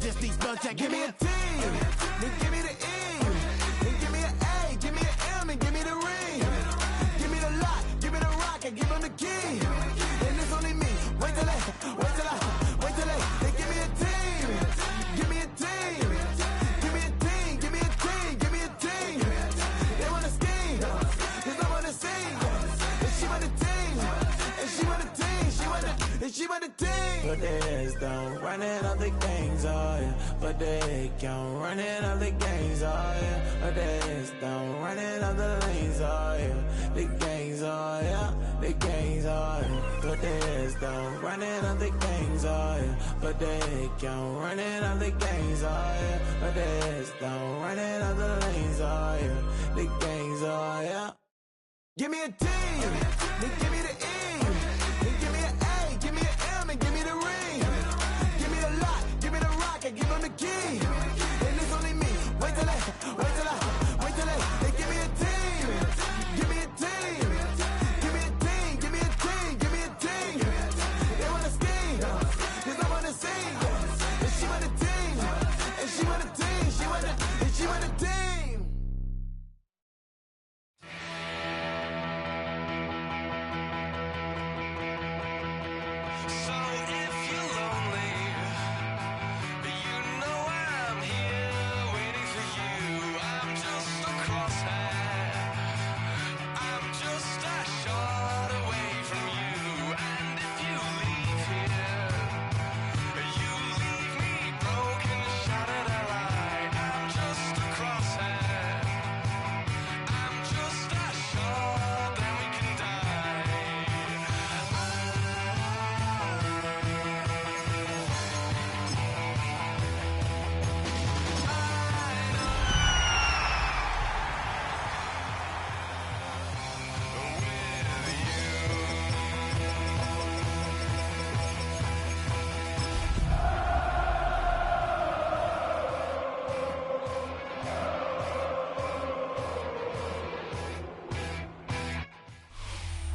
just these blunts that give me a T, then give me the E, then give me an A, give me an M, and give me the ring. Give me the lock, give me the rock, and give them the key. And it's only me. Wait till they, they give me a team. Give me a team. Give me a team, give me a team, give me a team. They wanna scheme, cause I wanna sing. And she want a team, and she want a team, she want a team. But their heads down, running all the gangs, oh yeah. But they count running all the gangs, oh yeah. But their heads down, running all the lanes, oh yeah. The gangs, oh yeah. The gangs, oh yeah. But their heads down, running all the gangs, oh yeah. But they count running all the gangs, oh yeah. But their heads down, running all the lanes, oh yeah. The gangs, oh yeah. Give me a team, then give me the E, then give me an A, give me an M, and give me the ring. Give me the lock, give me the rock, and give them the key. And it's only me. Wait till they, they give me a team. Give me a team. Give me a team, give me a team, give me a team. They wanna scheme, cause I wanna sing. And she want a team, and she want a team, she want a team.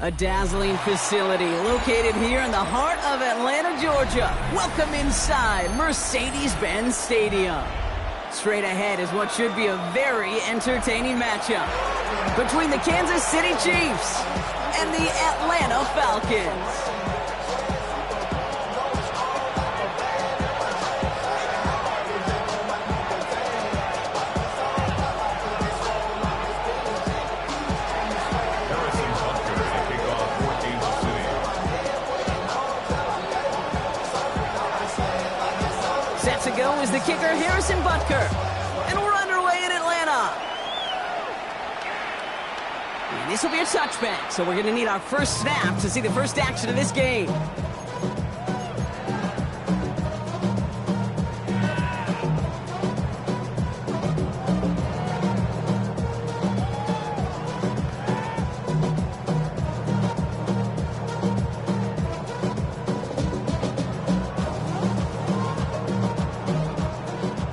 A dazzling facility located here in the heart of Atlanta, Georgia. Welcome inside Mercedes-Benz Stadium. Straight ahead is what should be a very entertaining matchup between the Kansas City Chiefs and the Atlanta Falcons. Set to go is the kicker, Harrison Butker. And we're underway in Atlanta. And this will be a touchback, so we're going to need our first snap to see the first action of this game.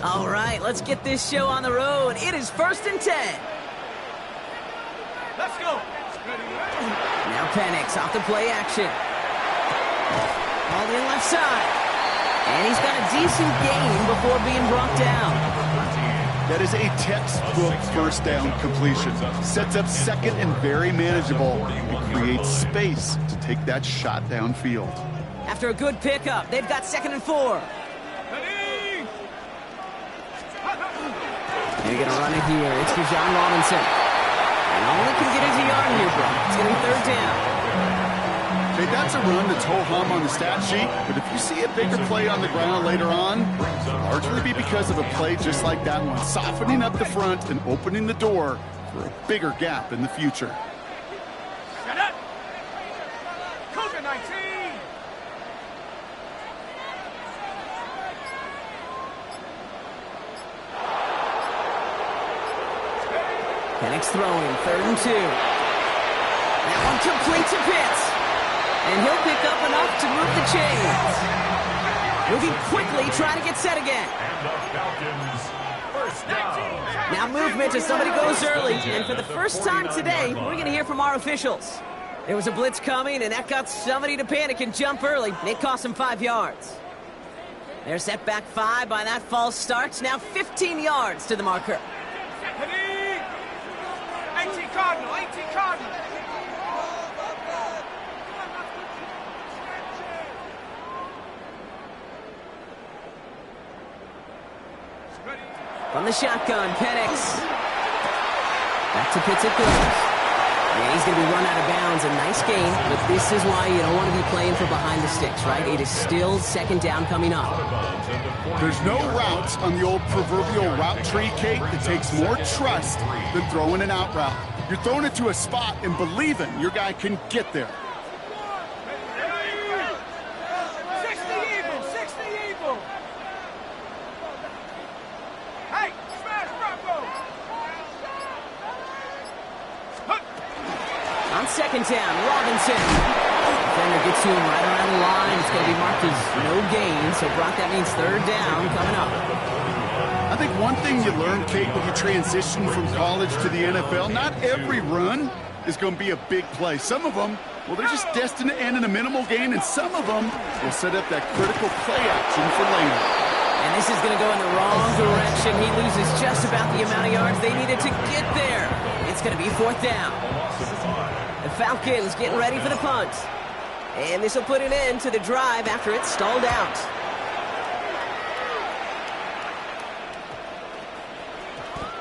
All right, let's get this show on the road. It is 1st and 10. Let's go. Now Penix off the play action. All in left side. And he's got a decent gain before being brought down. That is a textbook first down completion. Sets up second and very manageable. It creates space to take that shot downfield. After a good pickup, they've got 2nd and 4. They're going to run it here. It's for John Robinson. And only can get a yard here, bro. It's going to be 3rd down. Okay, that's a run that's ho-hum on the stat sheet, but if you see a bigger play on the ground later on, it'll largely be because of a play just like that one, softening up the front and opening the door for a bigger gap in the future. Shut up! COVID-19! Penix throwing, 3rd and 2. That one complete to Pitts. And he'll pick up enough to move the chains. Moving quickly, trying to get set again. And the Falcons, first down. Now movement as somebody goes early. And for the first time today, we're going to hear from our officials. There was a blitz coming, and that got somebody to panic and jump early. It cost him 5 yards. They're set back 5 by that false start. Now 15 yards to the marker. 18 Cardinal, 18 Cardinal. From the shotgun, Penix. Back to Pitts it goes. And he's going to be run out of bounds. A nice gain, but this is why you don't want to be playing for behind the sticks, right? It is still second down coming up. There's no routes on the old proverbial route tree, Kate, that takes more trust than throwing an out route. You're throwing it to a spot and believing your guy can get there. 60 evil, 60 evil. Hey, smash Bronco. On second down, Robinson. Defender gets to him right around the line. It's going to be marked as no gain. So, Brock, that means third down coming up. I think one thing you learn, Kate, when you transition from college to the NFL, not every run is going to be a big play. Some of them, well, they're just destined to end in a minimal gain, and some of them will set up that critical play action for later. And this is going to go in the wrong direction. He loses just about the amount of yards they needed to get there. It's going to be fourth down. The Falcons getting ready for the punt. And this will put an end to the drive after it stalled out.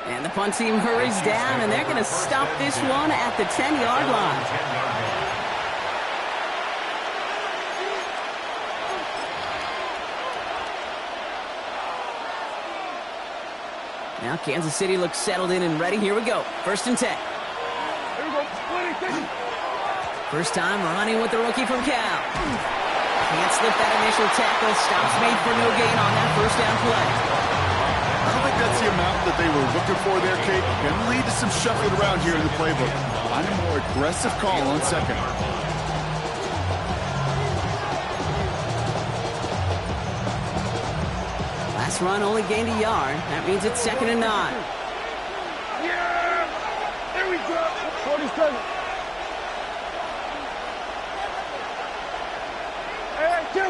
And the punt team hurries down, and they're going to stop this one at the 10-yard line. Now Kansas City looks settled in and ready. Here we go. First and 10. Here we go. 20. First time running with the rookie from Cal. Can't slip that initial tackle. Stops made for no gain on that first down play. I don't think that's the amount that they were looking for there, Kate. Going to lead to some shuffling around here in the playbook. Find a more aggressive call on second. Last run only gained a yard. That means it's second and 9. Yeah! There we go. 47.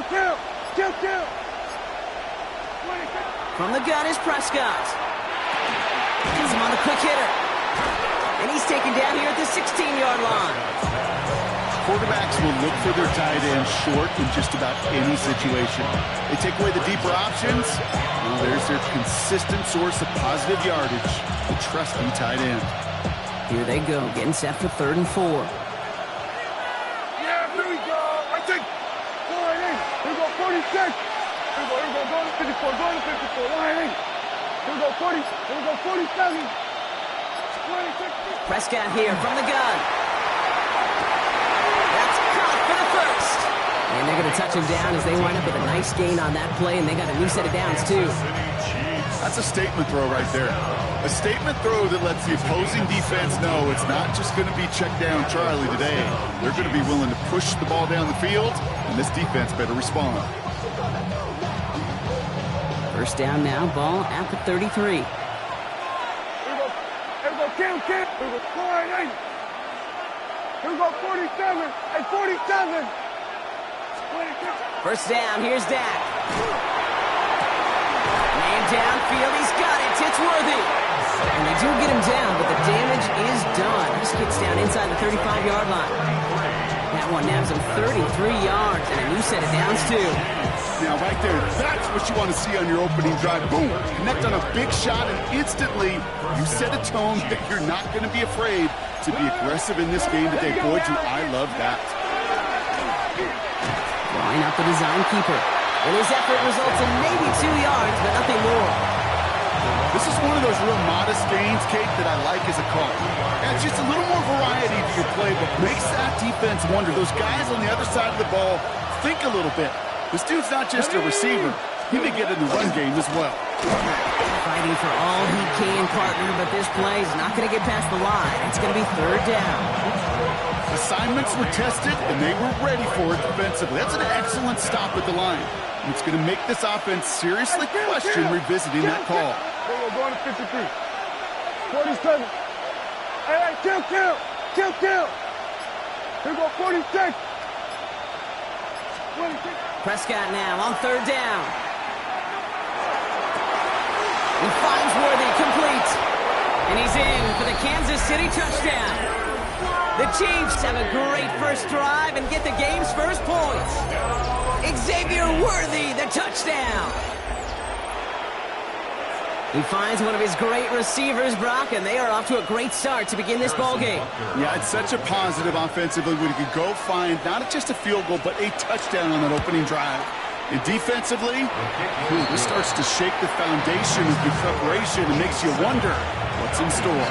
Kill. From the gun is Prescott. He's him on the quick hitter. And he's taken down here at the 16-yard line. Quarterbacks will look for their tight end short in just about any situation. They take away the deeper options. Well, there's their consistent source of positive yardage, the trusty tight end. Here they go, getting set for 3rd and 4. Yeah, here we go. I think. Here we go, 46. Here we go, go to 54, line in. Here we go, 40, here we go, 47. 26. Prescott here from the gun. That's caught for the first. And they're going to touch him down as they wind up with a nice gain on that play, and they got a new set of downs, too. That's a statement throw right there. A statement throw that lets the opposing defense know it's not just going to be check down Charlie today. They're going to be willing to push the ball down the field, and this defense better respond. First down now, ball at the 33. Here we go, Cam. Here we go, 48. Here we go, 47. And 47. 26. First down, here's Dak. Man downfield, he's got it, Titsworthy. And they do get him down, but the damage is done. This gets down inside the 35-yard line. That one nabs him 33 yards and a new set of downs, too. Now, right there, that's what you want to see on your opening drive. Boom! Connect on a big shot, and instantly you set a tone that you're not going to be afraid to be aggressive in this game today. Boy, do I love that. Drawing up the design keeper. And his effort results in maybe 2 yards, but nothing more. This is one of those real modest gains, Kate, that I like as a call. And it's just a little more variety to your playbook. Makes that defense wonder. Those guys on the other side of the ball think a little bit. This dude's not just a receiver. He may get in the run game as well. Fighting for all he can, partner, but this play is not going to get past the line. It's going to be third down. Assignments were tested, and they were ready for it defensively. That's an excellent stop at the line. And it's going to make this offense seriously question revisiting that call. We're going to 53. 47. Hey, kill. Here we go, 46. 26. Prescott now on third down. He finds Worthy, complete. And he's in for the Kansas City touchdown. The Chiefs have a great first drive and get the game's first points. Xavier Worthy, the touchdown. He finds one of his great receivers, Brock, and they are off to a great start to begin this ballgame. Yeah, it's such a positive offensively when you can go find not just a field goal, but a touchdown on that opening drive. And defensively, this starts to shake the foundation of the preparation and makes you wonder what's in store.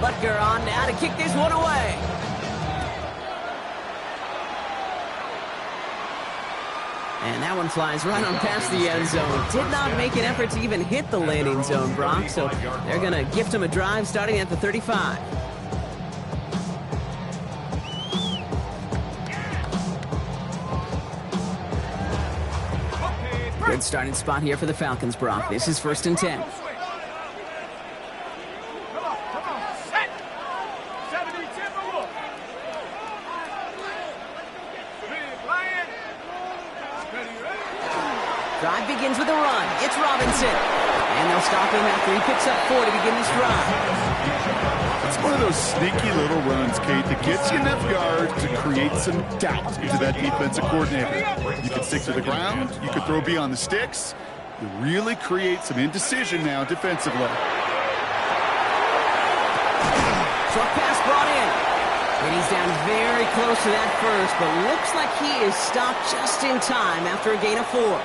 Butker on now to kick this one away. And that one flies right on past the end zone. Did not make an effort to even hit the landing zone, Brock, so they're going to gift him a drive starting at the 35. Good starting spot here for the Falcons, Brock. This is 1st and 10. Drive begins with a run. It's Robinson. And they'll stop him after he picks up 4 to begin this drive. It's one of those sneaky little runs, Kate, that gets you enough yards to create some doubt into that defensive coordinator. You can stick to the ground. You can throw beyond the sticks. You really create some indecision now defensively. Short pass brought in. And he's down very close to that first, but looks like he is stopped just in time after a gain of 4.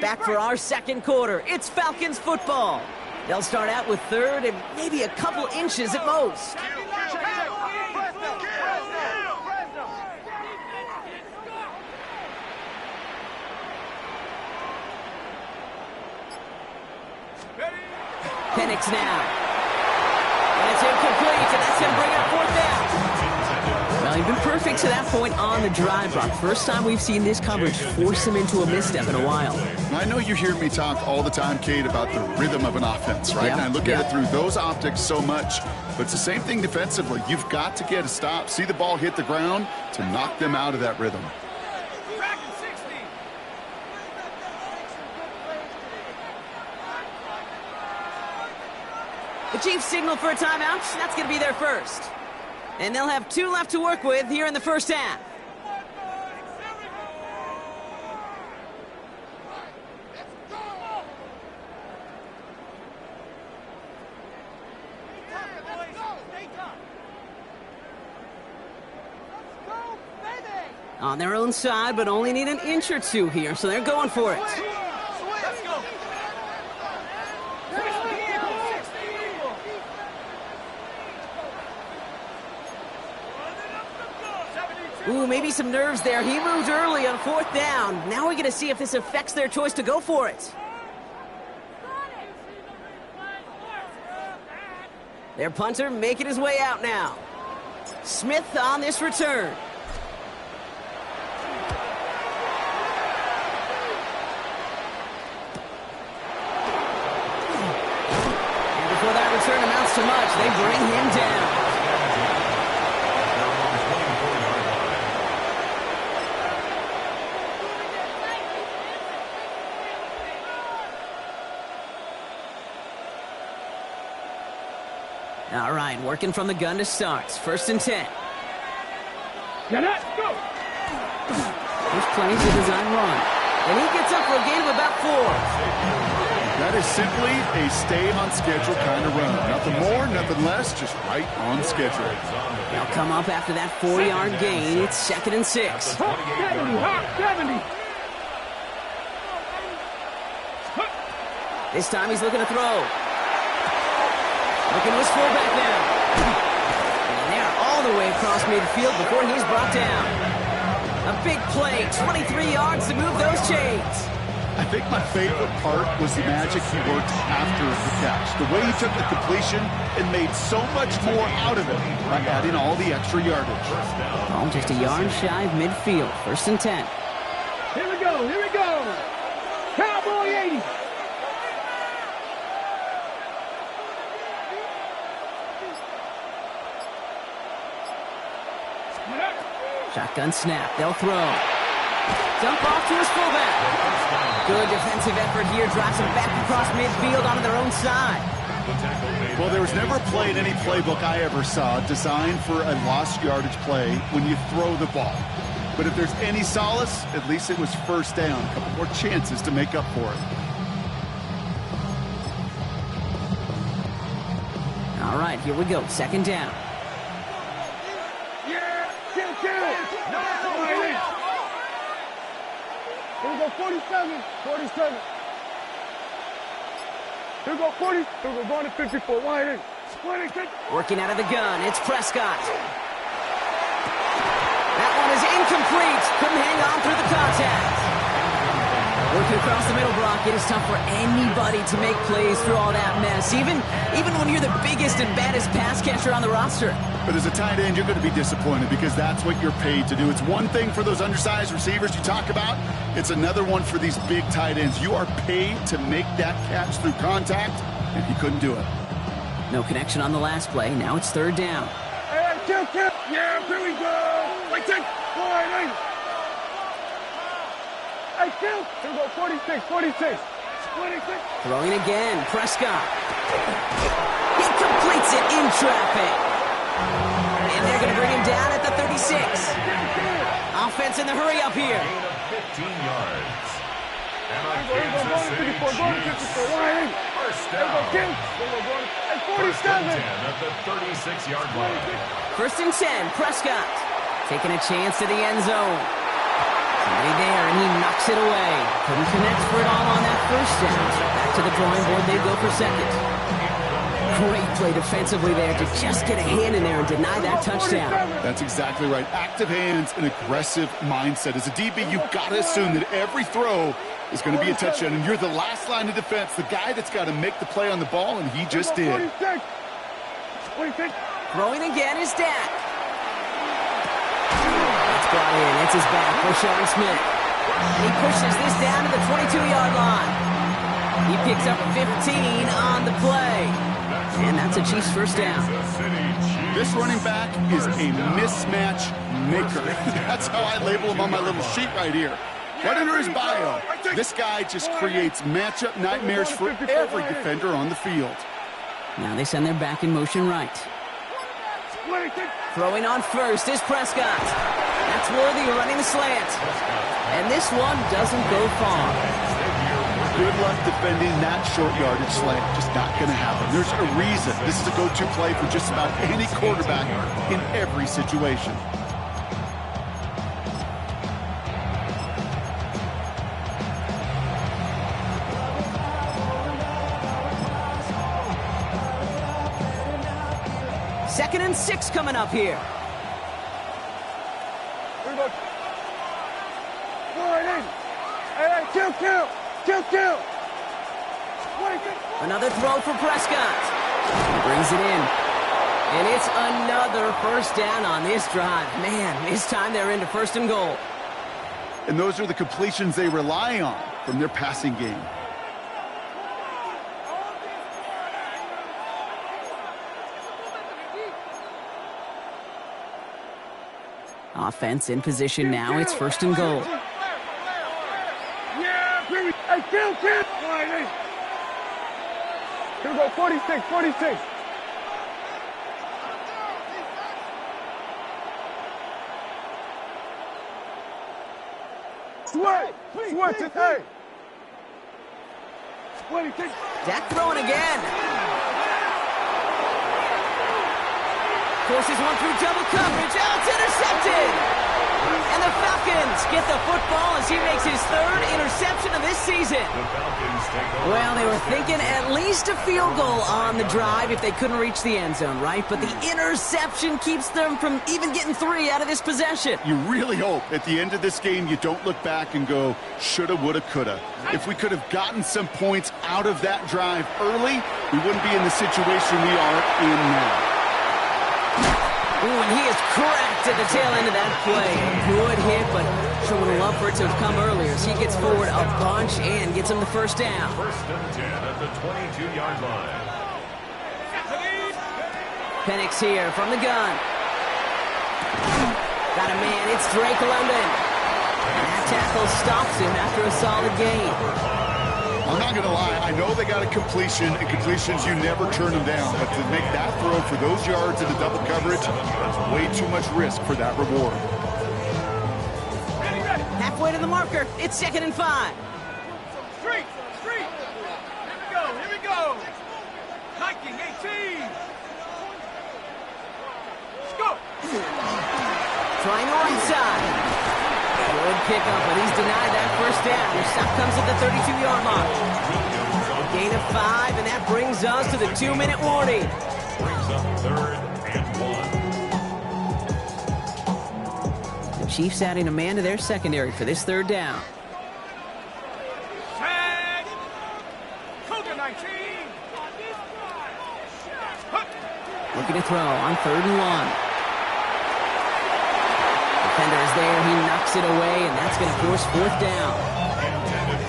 Back for our second quarter. It's Falcons football. They'll start out with 3rd and maybe a couple inches at most. Penix now. And it's incomplete, and that's going to bring up 4th down. Well, he's been perfect to that point on the drive, Brock. First time we've seen this coverage force him into a misstep in a while. I know you hear me talk all the time, Kate, about the rhythm of an offense, right? Yep. And I look at it through those optics so much. But it's the same thing defensively. You've got to get a stop, see the ball hit the ground to knock them out of that rhythm. The Chiefs signal for a timeout. That's going to be their first. And they'll have 2 left to work with here in the first half. On their own side, but only need an inch or 2 here, so they're going for it. Ooh, maybe some nerves there. He moved early on 4th down. Now we're going to see if this affects their choice to go for it. Their punter making his way out now. Smith on this return. And before that return amounts to much, they bring him down. All right, working from the gun to start. 1st and 10. Get it, go! There's plenty to design run. And he gets up for a gain of about 4. That is simply a stay on schedule kind of run. Nothing more, nothing less, just right on schedule. They'll come up after that 4-yard gain. It's 2nd and 6. 70. This time he's looking to throw. Looking to his fullback now. And they're across midfield before he's brought down. A big play, 23 yards to move those chains. I think my favorite part was the magic he worked after the catch. The way he took the completion and made so much more out of it by adding all the extra yardage. Oh, just a yard shy of midfield. 1st and 10. Here we go, here we go. Cowboy 80. Shotgun snap. They'll throw. Dump off to his fullback. Good defensive effort here. Drives him back across midfield onto their own side. Well, there was never a play in any playbook I ever saw designed for a lost yardage play when you throw the ball. But if there's any solace, at least it was 1st down. A couple more chances to make up for it. All right, here we go. 2nd down. Yeah, kill. Here we go, 47. 47. Here we go, 40. Here we go, going to 54. Wide in. Split it. Working out of the gun. It's Prescott. That one is incomplete. Couldn't hang on through the contact. Working across the middle, Brock. It is tough for anybody to make plays through all that mess, even when you're the biggest and baddest pass catcher on the roster. But as a tight end, you're going to be disappointed because that's what you're paid to do. It's one thing for those undersized receivers you talk about. It's another one for these big tight ends. You are paid to make that catch through contact, and he couldn't do it. No connection on the last play. Now it's 3rd down. Hey, kill. Yeah, here we go. Wait, take. Wide in. Hey, kill. Here we go, 46. 46. Throwing again. Prescott. He completes it in traffic. And they're going to bring him down at the 36. Offense in the hurry up here. 15 yards. And on Here we go, Kansas City 54. Going to 54. Wide in. 1st Here we go, down. kill. Here we go, going to 1st and 47. 10 at the 36-yard line. 1st and 10. Prescott taking a chance to the end zone. Somebody there, and he knocks it away. Couldn't connect for it all on that 1st down. So back to the drawing board, they go for 2nd. Great play defensively there to just get a hand in there and deny that touchdown. That's exactly right. Active hands and aggressive mindset. As a DB, you've got to assume that every throw is going to be a touchdown, and you're the last line of defense, the guy that's got to make the play on the ball, and he just did. 46. Throwing again is Dak. It's brought in. It's his back for Sean Smith. He pushes this down to the 22-yard line. He picks up 15 on the play. And that's a Chiefs 1st down. This running back is a mismatch maker. That's how I label him on my little sheet right here. Right under his bio, this guy just creates matchup nightmares for every defender on the field. Now they send their back in motion right. Throwing on 1st is Prescott. That's Worthy running the slant. And this one doesn't go far. Good luck defending that short yardage slant. Just not going to happen. There's a reason this is a go-to play for just about any quarterback in every situation. Second and 6 coming up here. Here we go. Wide in. Hey, kill. Another throw for Prescott. He brings it in. And it's another 1st down on this drive. Man, this time they're into 1st and goal. And those are the completions they rely on from their passing game. Offense in position now. It's 1st and goal. Yeah, here we go. Hey, kill. Wide in. Here we go, 46. Switch it, hey. Dak throwing again. Forces one through double coverage. Oh, it's intercepted. And the Falcons get the football as he makes his third interception of this season. The Falcons take over. Well, they were thinking at least a field goal on the drive if they couldn't reach the end zone, right? But the interception keeps them from even getting 3 out of this possession. You really hope at the end of this game you don't look back and go, shoulda, woulda, coulda. If we could have gotten some points out of that drive early, we wouldn't be in the situation we are in now. Ooh, and he is cracked at the tail end of that play. Good hit, but sure would have loved for it to have come earlier. So he gets forward a bunch and gets him the first down. First and 10 at the 22-yard line. Penix here from the gun. Got a man, it's Drake London. And that tackle stops him after a solid gain. I'm not going to lie, I know they got a completion, and completions, you never turn them down. But to make that throw for those yards into double coverage, that's way too much risk for that reward. Halfway to the marker, it's 2nd and 5. Street! Here we go! Hiking 18! Let's go! Trying to inside. Good pickup, but he's denied that first down. Their stop comes at the 32-yard line. A gain of 5, and that brings us to the 2-minute warning. Brings up 3rd and 1. The Chiefs adding a man to their secondary for this 3rd down. Tag! Cougar 19! Looking to throw on 3rd and 1. Defender is there, he knocks it away, and that's going to force 4th down.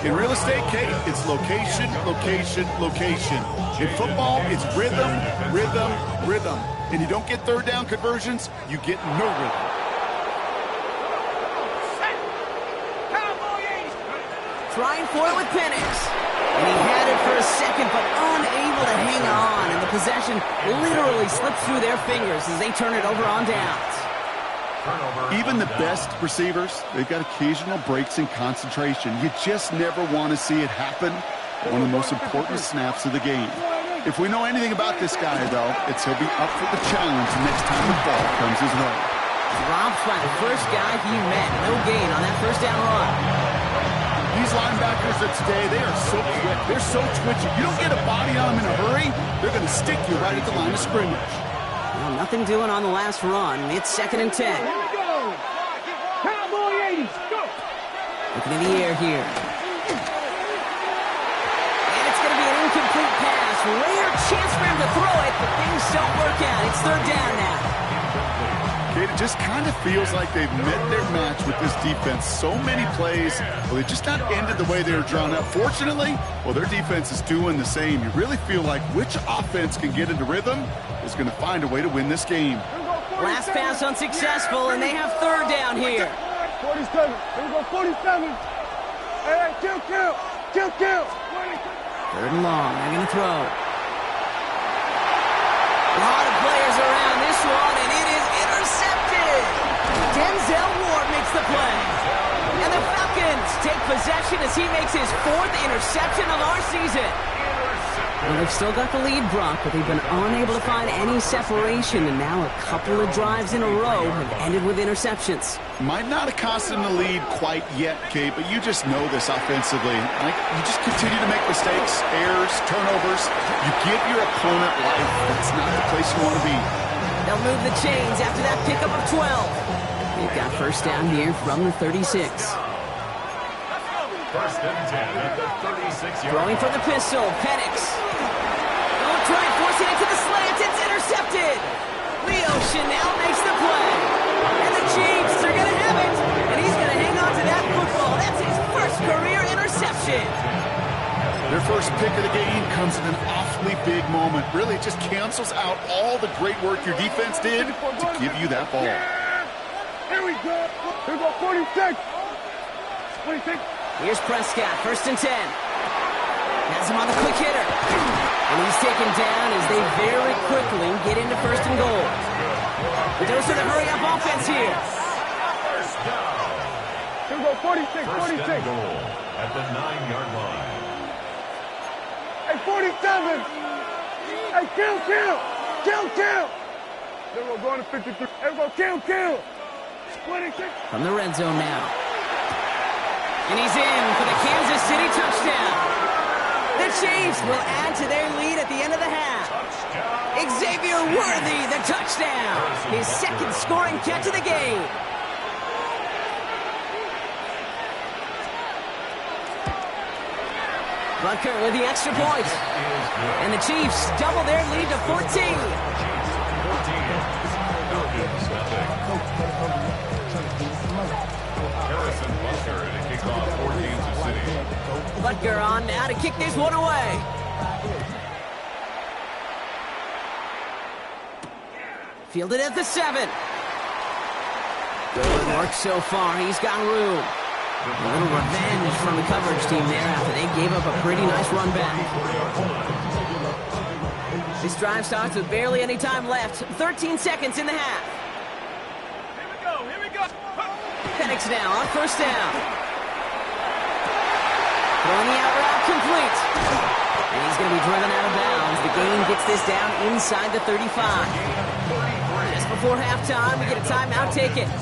In real estate, Kate, it's location, location, location. In football, it's rhythm, rhythm, rhythm. And you don't get 3rd down conversions, you get no rhythm. Trying for it with Penix. And he had it for a second, but unable to hang on. And the possession literally slips through their fingers as they turn it over on downs. Even the best receivers, they've got occasional breaks in concentration. You just never want to see it happen. One of the most important snaps of the game. If we know anything about this guy, though, it's he'll be up for the challenge next time the ball comes his way. Dropped by the first guy he met. No gain on that first down run. These linebackers of today, they are so quick. They're so twitchy. You don't get a body on them in a hurry, they're going to stick you right at the line of scrimmage. Well, nothing doing on the last run. It's 2nd and 10. Here we go! Cowboy 80s, go! Looking in the air here. And it's going to be an incomplete pass. Rare chance for him to throw it, but things don't work out. It's 3rd down now. It just kind of feels like they've met their match with this defense. So many plays, well, they just not ended the way they were drawn up. Fortunately, well, their defense is doing the same. You really feel like which offense can get into rhythm is going to find a way to win this game. Last pass unsuccessful, and they have 3rd down here. 47. Here we go, 47. Hey, kill. 3rd and long. They're going to throw. A lot of players around this one, and it is intercepted. Denzel Ward makes the play. And the Falcons take possession as he makes his 4th interception of our season. Well, they've still got the lead, Brock, but they've been unable to find any separation, and now a couple of drives in a row have ended with interceptions. Might not have cost them the lead quite yet, Kate, but you just know this offensively. Like, you just continue to make mistakes, errors, turnovers. You give your opponent life. That's not the place you want to be. They'll move the chains after that pickup of 12. They've got first down here from the 36. First and 10 at the 36-yard. Throwing for the pistol, Penix. Don't try and force it into the slant. It's intercepted. Leo Chanel makes the play. And the Chiefs are going to have it. And he's going to hang on to that football. That's his first career interception. Their first pick of the game comes in an awfully big moment. Really, it just cancels out all the great work your defense did to give you that ball. Here we go. Here we go, 46. 26. Here's Prescott, 1st and 10. Has him on the quick hitter. And he's taken down as they very quickly get into 1st and goal. But those are the hurry-up offense here. Here we go, 46, First 46. and goal at the 9-yard line. Hey, 47. Hey, kill. Here we go, going to 53. Here we go, kill. From the red zone now. And he's in for the Kansas City touchdown. The Chiefs will add to their lead at the end of the half. Xavier Worthy, the touchdown. His second scoring catch of the game. Butker with the extra point. And the Chiefs double their lead to 14. Butker on now to kick this one away. Fielded at the 7. Good work so far. He's got room. A little revenge from the coverage team there after they gave up a pretty nice run back. This drive starts with barely any time left. 13 seconds in the half. Here we go. Penix now on first down. Throwing the out route complete. And he's going to be driven out of bounds. The gain gets this down inside the 35. Just before halftime, we get a timeout. Take it.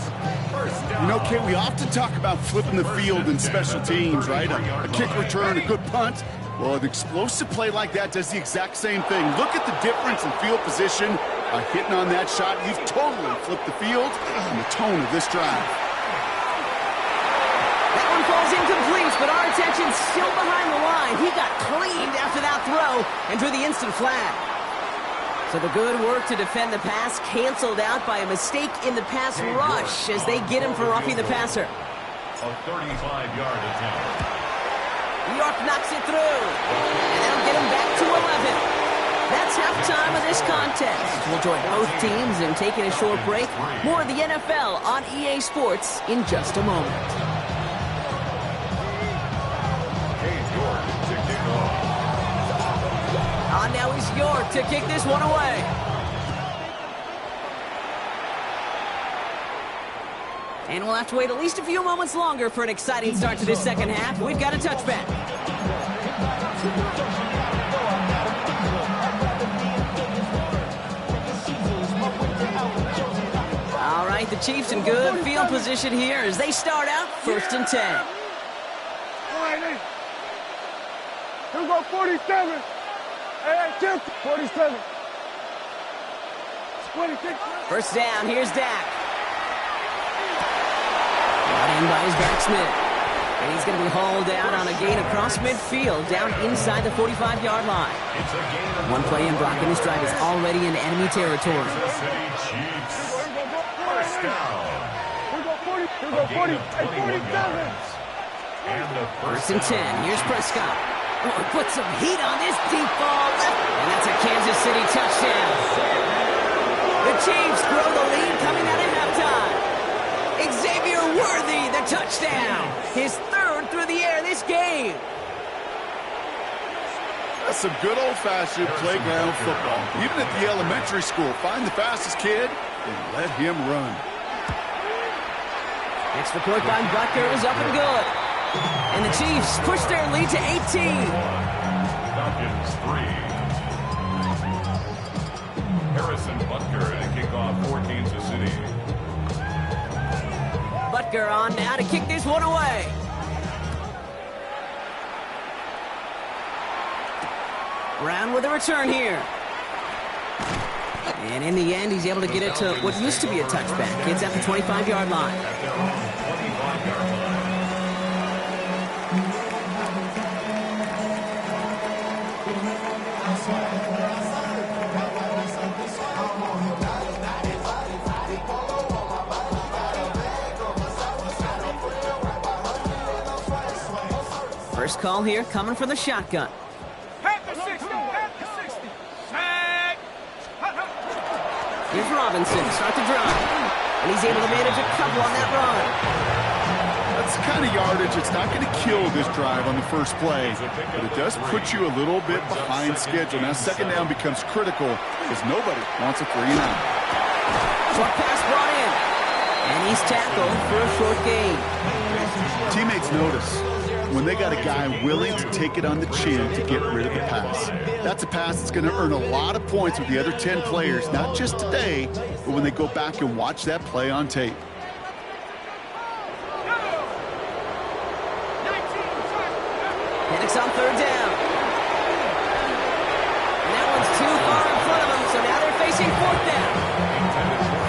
You know, Kate, we often talk about flipping the field in special teams, right? A kick return, a good punt. Well, an explosive play like that does the exact same thing. Look at the difference in field position. By hitting on that shot, you've totally flipped the field and the tone of this drive. That one falls incomplete, but our attention's still behind the line. He got cleaned after that throw and drew the instant flag. So the good work to defend the pass canceled out by a mistake in the pass rush as they get him for roughing the passer. A 35-yard attempt. New York knocks it through, and that'll get him back to 11. That's halftime of this contest. We'll join both teams in taking a short break. More of the NFL on EA Sports in just a moment. Now is York to kick this one away. And we'll have to wait at least a few moments longer for an exciting start to this second half. We've got a touchback. All right, the Chiefs in good field position here as they start out 1st and 10. Here we go, 47. Hey, Tim, 47. 26. First down, here's Dak. Brought in by his backsmith. And he's going to be hauled down on a gain across midfield, down inside the 45-yard line. One play in blocking this drive is already in enemy territory. First down. Here we go, 40. Hey, 47. First and 10, here's Prescott. Oh, put some heat on this deep ball. And that's a Kansas City touchdown. The Chiefs grow the lead coming out of halftime. Xavier Worthy, the touchdown. His 3rd through the air this game. That's some good old-fashioned playground football. Even at the elementary school, find the fastest kid and let him run. Extra point by Butker is up and good. And the Chiefs push their lead to 18. Falcons 3. Harrison Butker to kick off for Kansas City. Butker on now to kick this one away. Brown with a return here. And in the end, he's able to get it to what used to be a touchback. It's at the 25-yard line. First call here coming from the shotgun. Here's Robinson to start the drive. And he's able to manage a couple on that run. That's the kind of yardage. It's not going to kill this drive on the first play, but it does put you a little bit behind schedule. Now, second down becomes critical because nobody wants a 3-and-out. Short pass brought in. And he's tackled for a short gain. Teammates notice when they got a guy willing to take it on the chin to get rid of the pass. That's a pass that's going to earn a lot of points with the other 10 players, not just today, but when they go back and watch that play on tape. Penix on third down. And that one's too far in front of them, so now they're facing fourth down.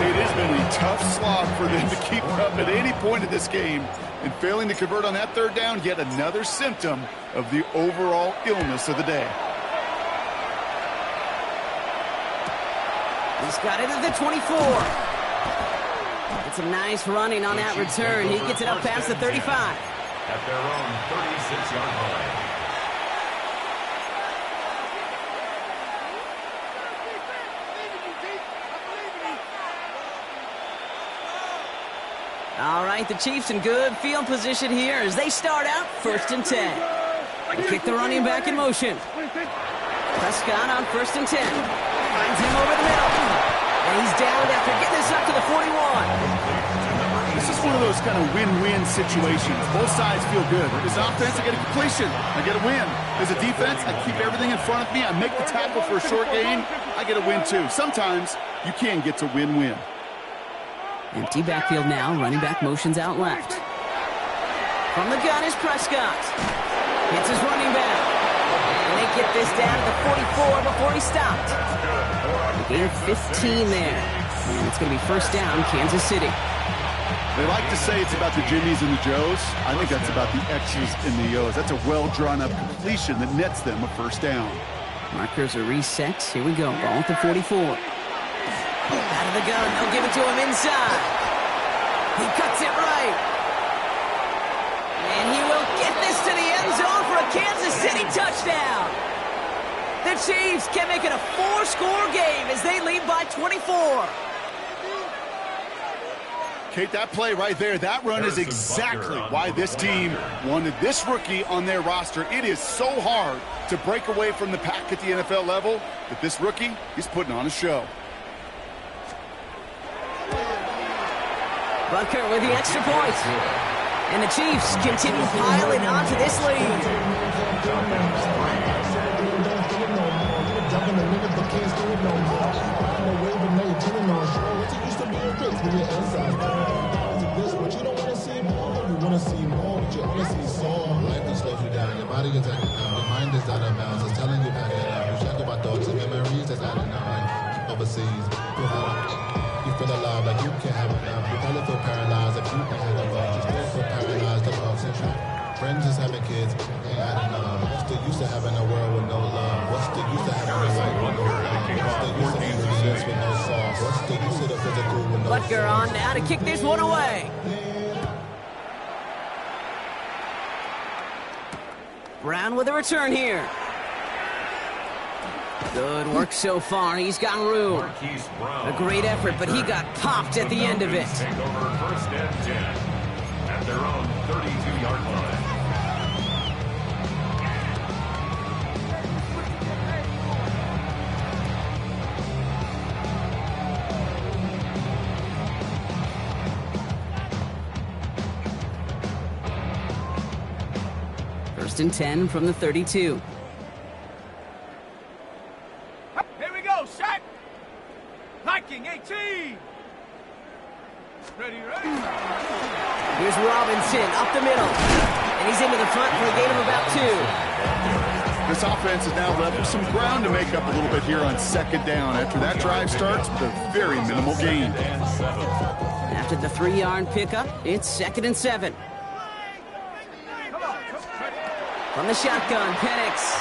It has been a tough slog for them to keep up at any point of this game. And failing to convert on that third down, yet another symptom of the overall illness of the day. He's got it at the 24. It's a nice running on that return. He gets it up past the 35. At their own 36-yard line. All right, the Chiefs in good field position here as they start out 1st and 10. They kick the running back in motion. Prescott on 1st and 10. Finds him over the middle. And he's down after getting this up to the 41. This is one of those kind of win-win situations. Both sides feel good. As an offense, I get a completion. I get a win. As a defense, I keep everything in front of me. I make the tackle for a short gain. I get a win, too. Sometimes you can get to win-win. Empty backfield now. Running back motions out left. From the gun is Prescott. Hits his running back. And they get this down to the 44 before he stopped. They gain 15 there. And it's going to be first down, Kansas City. They like to say it's about the Jimmies and the Joes. I think that's about the X's and the O's. That's a well-drawn-up completion that nets them a first down. Markers are reset. Here we go. Ball at the 44. Out of the gun. They'll give it to him inside. He cuts it right. And he will get this to the end zone for a Kansas City touchdown. The Chiefs can make it a 4-score game as they lead by 24. Kate, that play right there, that run is exactly why this team wanted this rookie on their roster. It is so hard to break away from the pack at the NFL level, but this rookie is putting on a show. Butker with the extra point. And the Chiefs continue piling onto this lead. Life just slows you down. Your body is acting down. Your mind is out of bounds. It's telling you back it up. You shack about thoughts and memories that's adding up. Like overseas, you feel alive like you can't have enough. You probably feel paralyzed if you can't have enough. You still feel paralyzed above central. Friends just having kids ain't adding up. What's the use of having a world with no love? What's the use of having a life with no love? What's the use of ingredients with no sauce? What's the use of the physical with no Butker on now to kick this one away. Brown with a return here. Good work so far. He's got room. A great effort, but he got popped at the end of it. Take over 1st and 10 at their own 32-yard line. First and 10 from the 32. Here we go, Shaq. Hiking 18. Ready. Here's Robinson up the middle. And he's into the front for a gain of about 2. This offense has now left some ground to make up a little bit here on 2nd down after that drive starts with a very minimal gain. After the 3-yard pickup, it's 2nd and 7. From the shotgun, Penix.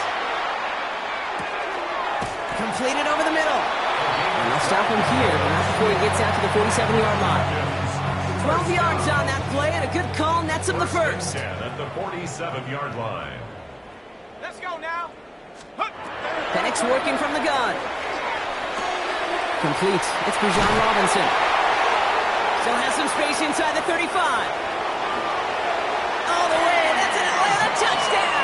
Completed over the middle. And they'll stop him here, but not before he gets out to the 47-yard line. 12 yards on that play, and a good call nets him the first. At the 47-yard line. Let's go now. Penix working from the gun. Complete. It's Bijan Robinson. Still has some space inside the 35. All the way. That's an Atlanta touchdown.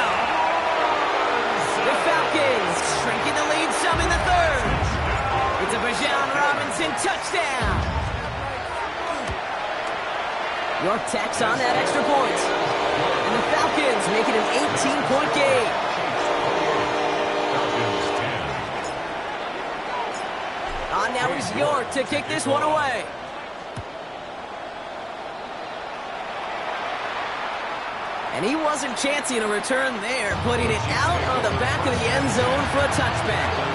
The Falcons shrinking the lead some in the 3rd. It's a Bijan Robinson touchdown. York tacks on that extra point. And the Falcons make it an 18-point game. On now is York to kick this one away. And he wasn't chancing a return there, putting it out of the back of the end zone for a touchback.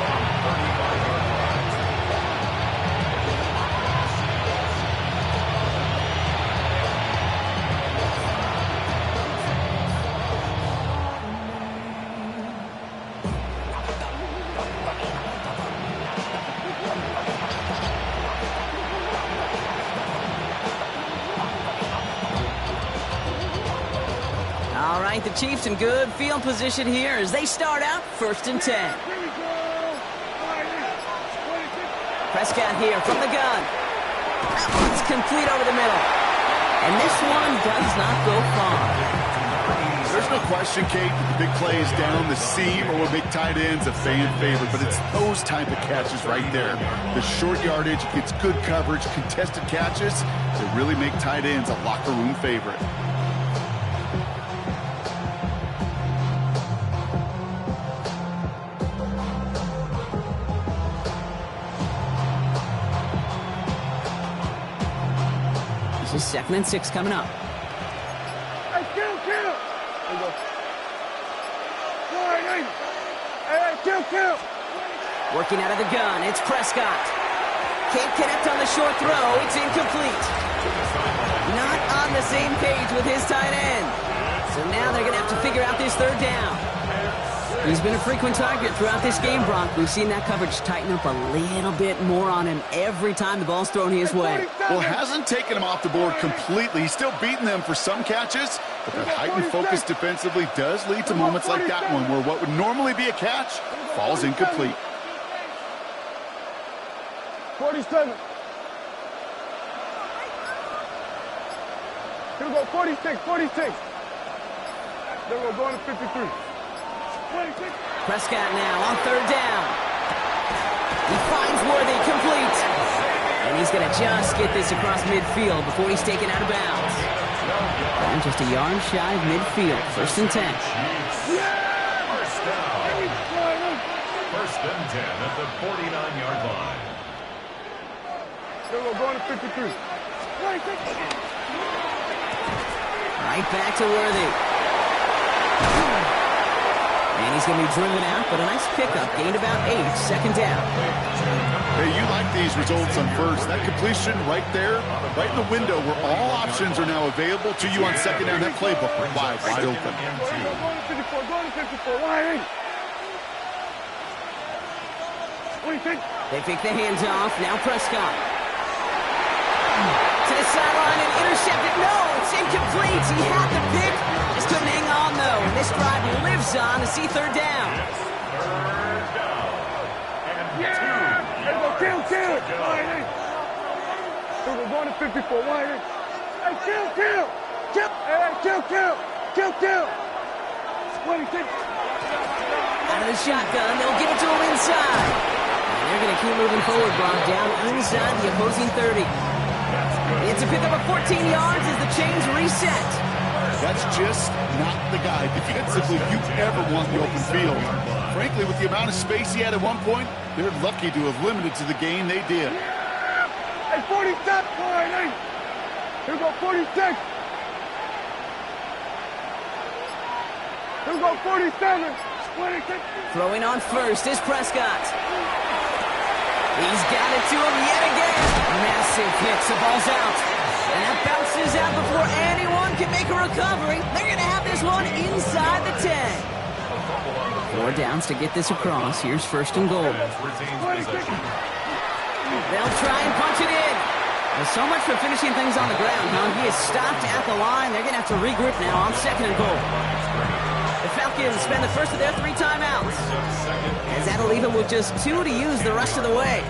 All right, the Chiefs in good field position here as they start out 1st and 10. Prescott here from the gun. That one's complete over the middle. And this one does not go far. There's no question, Kate, that the big play is down the seam or will make tight ends a fan favorite, but it's those type of catches right there. The short yardage, gets good coverage, contested catches that really make tight ends a locker room favorite. This is 2nd and 6 coming up. Hey, kill! There you go. Kill! Working out of the gun, it's Prescott. Can't connect on the short throw, it's incomplete. Not on the same page with his tight end. So now they're going to have to figure out this 3rd down. He's been a frequent target throughout this game, Bronk. We've seen that coverage tighten up a little bit more on him every time the ball's thrown his way. Well, hasn't taken him off the board completely. He's still beating them for some catches, but that heightened focus defensively does lead to moments like that one where what would normally be a catch falls incomplete. 47. Here we go, 46. Then we're going to 53. Prescott now on 3rd down. He finds Worthy, complete. And he's going to just get this across midfield before he's taken out of bounds. And just a yard shy of midfield. 1st and 10. First down. 1st and 10 at the 49-yard line. Then we're going to 53. Right back to Worthy. And he's going to be driven out, but a nice pickup. Gained about 8. 2nd down. Hey, you like these results on 1st. That completion right there, right in the window where all options are now available to you on 2nd down. That playbook wide open. Going to 54. Why? What do you think? They pick the hands off. Now Prescott. To the sideline and intercepted. No, it's incomplete. He had the pick. Just couldn't hang on, though. And this drive lives on to see 3rd down. 3rd down. And 2. There we go. Kill. We're going to 54. Why? Hey, kill. What do you think? Out of the shotgun. They'll give it to him inside. And they're going to keep moving forward, Bron. Down inside the opposing 30. It's a pickup of 14 yards as the chains reset. That's just not the guy defensively you ever want in the open field. Frankly, with the amount of space he had at one point, they're lucky to have limited to the gain they did. Hey, 47. Here we go, 46. Here we go, 47. 26. Throwing on 1st is Prescott. He's got it to him yet again. Massive hit, the ball's out. And that bounces out before anyone can make a recovery. They're going to have this one inside the 10. 4 downs to get this across. Here's 1st and goal. They'll try and punch it in. Well, so much for finishing things on the ground, huh? He is stopped at the line. They're going to have to regroup now on 2nd and goal. The Falcons spend the first of their 3 timeouts, as that'll leave them with just 2 to use the rest of the way.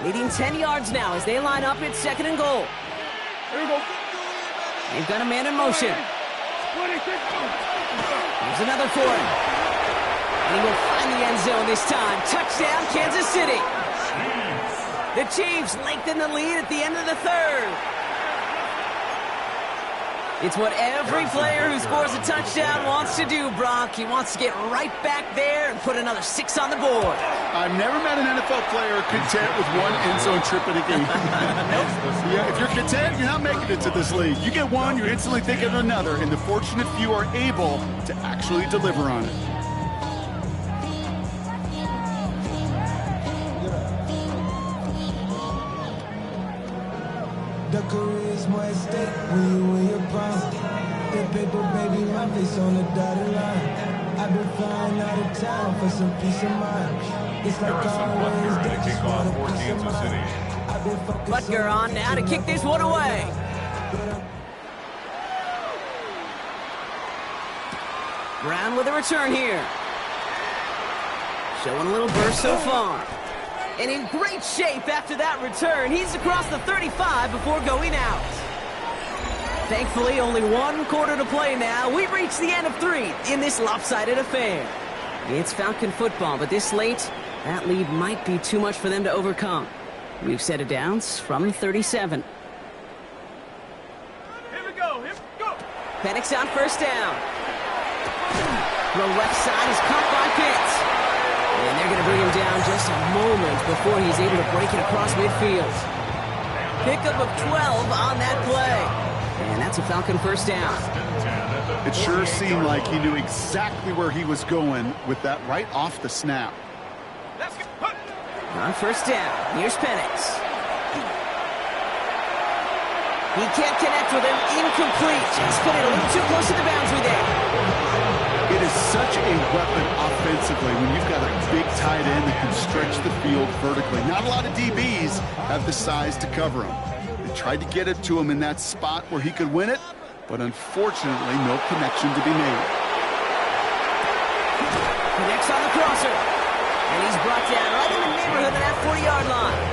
Leading 10 yards now as they line up at 2nd and goal. Here we go. They've got a man in motion. Here's another for him. And he will find the end zone this time. Touchdown, Kansas City. The Chiefs lengthen the lead at the end of the 3rd. It's what every player who scores a touchdown wants to do, Brock. He wants to get right back there and put another 6 on the board. I've never met an NFL player content with one end zone trip in a game. Yeah, if you're content, you're not making it to this league. You get one, you're instantly thinking of another, and the fortunate few are able to actually deliver on it. The career's more at stake when you win your prime. The paper, baby, my face on the dotted line. I've been flying out of town for some peace of mind. It's like always, they just want a piece of mind. I've been focused Butker on now to kick this one away. Brown with a return here. Showing a little burst so far. And in great shape after that return. He's across the 35 before going out. Thankfully, only 1 quarter to play now. We've reached the end of 3 in this lopsided affair. It's Falcon football, but this late, that lead might be too much for them to overcome. We've set it down from 37. Here we go. Penix on first down. The left side is caught by Pitts. And they're going to bring him down just a moment before he's able to break it across midfield. Pickup of 12 on that play. And that's a Falcon first down. It sure seemed like he knew exactly where he was going with that right off the snap. On first down, here's Penix. He can't connect with him. Incomplete. Just put it a little too close to the boundary there. It is such a weapon offensively when you've got a big tight end that can stretch the field vertically. Not a lot of DBs have the size to cover him. They tried to get it to him in that spot where he could win it, but unfortunately, no connection to be made. Connects on the crosser. And he's brought down right in the neighborhood of that 40-yard line.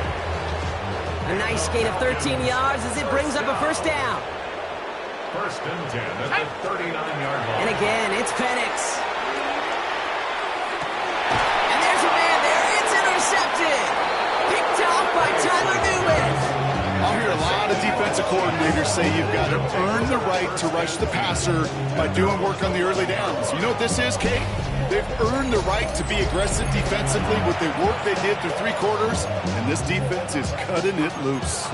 A nice gain of 13 yards as it brings up a first down. First and 10 at the 39-yard line. And again, it's Penix. And there's a man there. It's intercepted. Picked off by Tyler Newman. I'll hear a lot of defensive coordinators say you've got to earn the right to rush the passer by doing work on the early downs. You know what this is, Kate? They've earned the right to be aggressive defensively with the work they did through 3 quarters, and this defense is cutting it loose.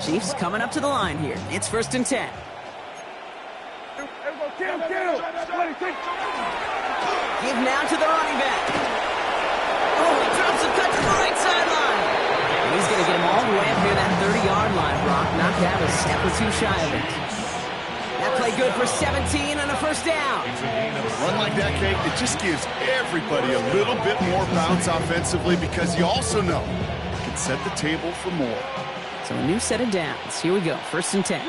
Chiefs coming up to the line here. It's first and 10. Get him. Give now to the running back. Oh, he drops a cut to the right sideline. And he's going to get him all the way up near that 30-yard line, Brock. Not to have a step or two shy of it. That play good for 17 and a first down. Run like that, Kate, it just gives everybody a little bit more bounce offensively because you also know you can set the table for more. So a new set of downs. Here we go. First and 10.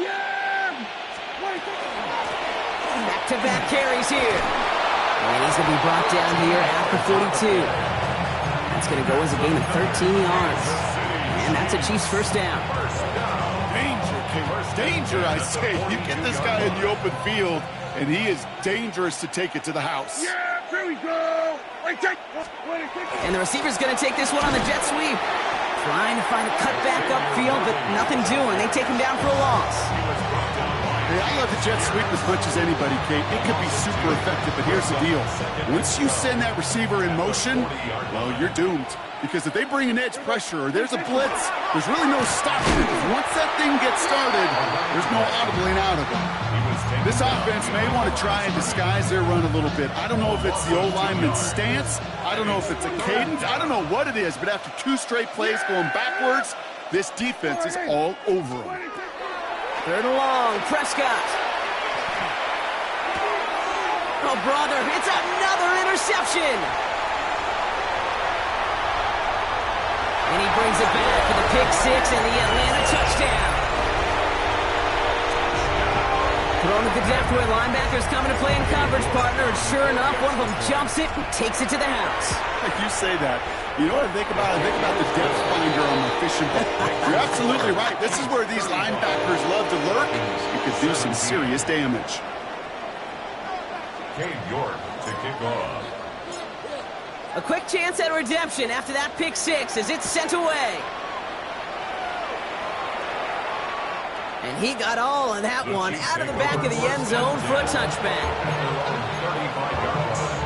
Back-to-back carries here. And he's going to be brought down here after 42. That's going to go as a gain of 13 yards. And that's a Chiefs first down. Danger, Kate. Danger, I say. You get this guy in the open field, and he is dangerous to take it to the house. Yeah, here we go. And the receiver's going to take this one on the jet sweep. Trying to find a cut back upfield, but nothing doing. They take him down for a loss. Hey, I love the jet sweep as much as anybody, Kate. It could be super effective, but here's the deal. Once you send that receiver in motion, well, you're doomed. Because if they bring an edge pressure or there's a blitz, there's really no stopping it. Once that thing gets started, there's no audibling out of it. This offense may want to try and disguise their run a little bit. I don't know if it's the O-lineman's stance. I don't know if it's a cadence. I don't know what it is, but after 2 straight plays going backwards, this defense is all over them. Third and long, Prescott. Oh, brother, it's another interception. And he brings it back for the pick 6 and the Atlanta touchdown. Thrown at the depth where linebackers coming to play in coverage, partner, and sure enough, one of them jumps it and takes it to the house. You say that. You know what I think about? I think about the depth finder on my fishing boat. You're absolutely right. This is where these linebackers love to lurk. You could do some serious damage. Cade York to kick off. A quick chance at redemption after that pick six as it's sent away. And he got all of that one out of the back of the end zone for a touchback. 35-yard line.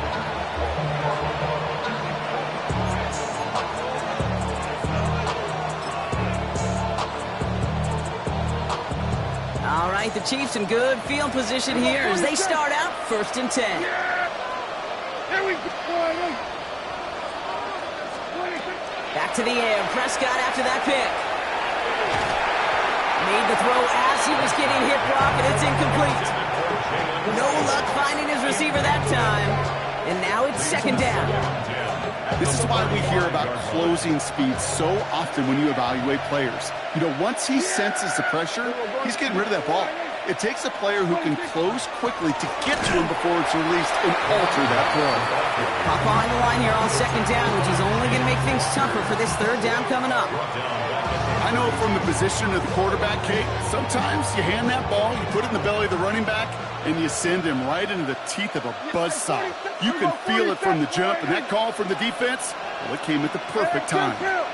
All right, the Chiefs in good field position here as they start out 1st and 10. Here we go. Back to the air. Prescott after that pick. Made the throw as he was getting hit, Brock, and it's incomplete. No luck finding his receiver that time. And now it's 2nd down. This is why we hear about closing speed so often when you evaluate players. You know, once he senses the pressure, he's getting rid of that ball. It takes a player who can close quickly to get to him before it's released and alter that throw. Pop behind the line here on 2nd down, which is only going to make things tougher for this 3rd down coming up. I know from the position of the quarterback, Kate, sometimes you hand that ball, you put it in the belly of the running back, and you send him right into the teeth of a buzzsaw. You can feel it from the jump, and that call from the defense, well, it came at the perfect time. Kill!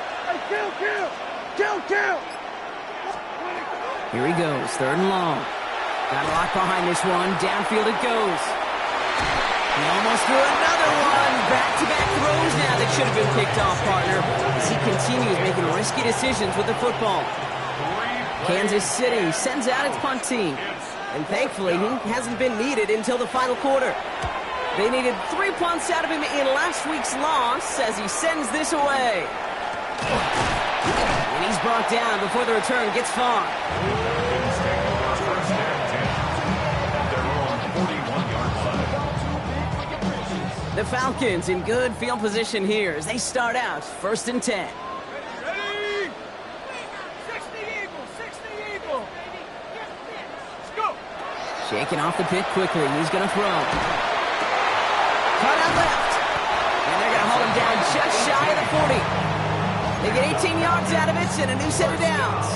Here he goes, 3rd and long. Got a lock behind this one. Downfield it goes. He almost threw another one. Back-to-back throws now that should have been picked off, partner, as he continues making risky decisions with the football. Kansas City sends out its punt team. And thankfully, he hasn't been needed until the final quarter. They needed 3 punts out of him in last week's loss as he sends this away. And he's brought down before the return gets far. The Falcons in good field position here as they start out 1st and 10. Ready? 60 Eagle. Let's go. Shaking off the pick quickly. He's going to throw. Cut out left. And they're going to hold him down just shy of the 40. They get 18 yards out of it and a new set of downs.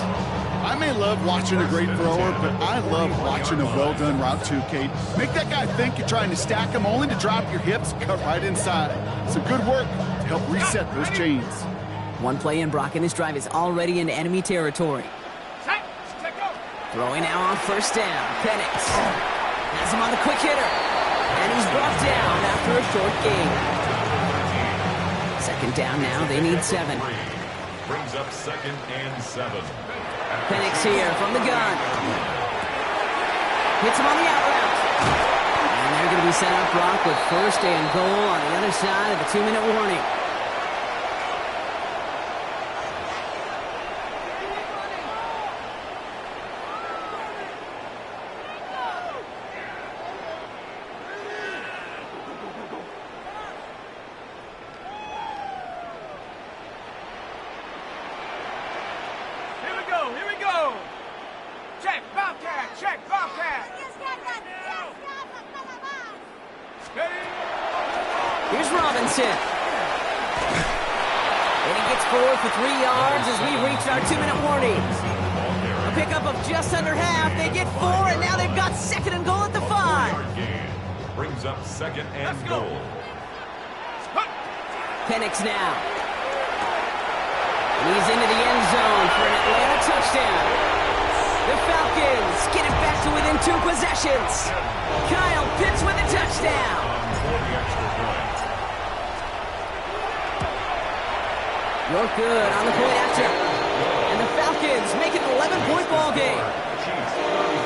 I may love watching a great thrower, but I love watching a well-done route too, Kate. Make that guy think you're trying to stack him only to drop your hips, cut right inside. Some good work to help reset those chains. One play in, Brock, and this drive is already into enemy territory. Throwing now on 1st down. Penix has him on the quick hitter. And he's brought down after a short gain. 2nd down now. They need 7. Brings up 2nd and 7. Penix here from the gun. Hits him on the out route. And they're going to be set up, Brock, with 1st and goal on the other side of the 2-minute warning. Here we go. Check, Bobcat. Here's Robinson. And he gets forward for 3 yards as we reach our 2-minute warning. A pickup of just under half. They get 4, and now they've got 2nd and goal at the 5. Brings up 2nd and goal. Penix now. And he's into the end zone for an Atlanta touchdown. The Falcons get it back to within 2 possessions. Kyle Pitts with a touchdown. You're good on the point after. And the Falcons make it an 11-point ball game. Chiefs 35,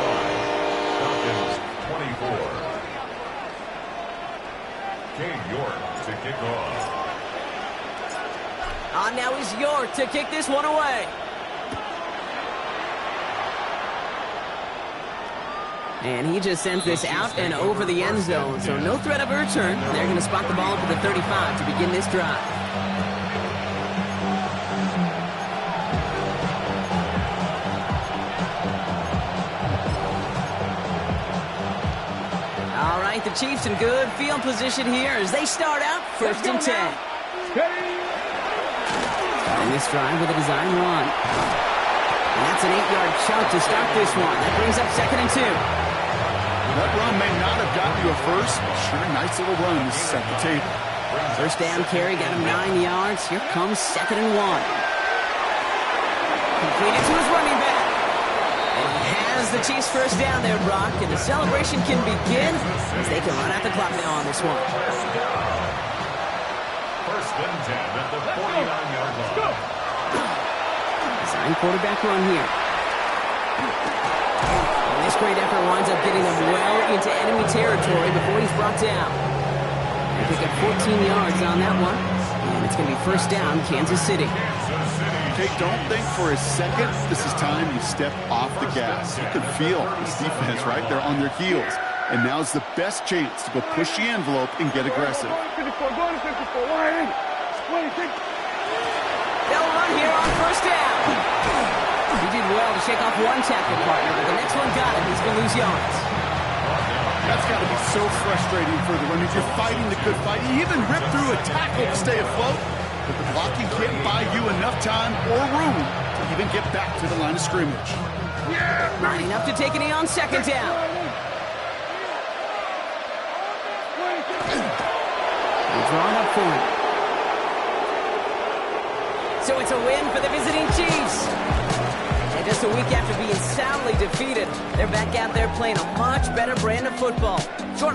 Falcons 24. Cade York to kick off. On now is York to kick this one away. And he just sends this out and over the end zone, so no threat of a return. They're going to spot the ball for the 35 to begin this drive. All right, the Chiefs in good field position here as they start out 1st and 10. And this drive with a design run. And that's an 8-yard chunk to start this one. That brings up 2nd and 2. That run may not have gotten you a first, but sure, nice little run to set the table. First down carry got him 9 yards. Here comes 2nd and 1. Completed to his running back. And he has the Chiefs first down there, Brock. And the celebration can begin as they can run out the clock now on this one. First and 10 at the 49-yard line. Design quarterback run here. And this great effort winds up getting them well into enemy territory before he's brought down. They pick up 14 yards on that one. And it's going to be first down, Kansas City. Okay, don't think for a second this is time you step off the gas. You can feel this defense right there on their heels. And now's the best chance to go push the envelope and get aggressive. 54, go to 54, line in. 26. They'll run here on first down. He did well to shake off one tackle partner, but the next one got him. He's going to lose yards. That's got to be so frustrating for the runner. You're fighting the good fight. You even rip through a tackle to stay afloat, but the blocking can't buy you enough time or room to even get back to the line of scrimmage. Lining up to take a knee on 2nd down. They're drawn up for him. So it's a win for the visiting Chiefs. And just a week after being soundly defeated, they're back out there playing a much better brand of football. Short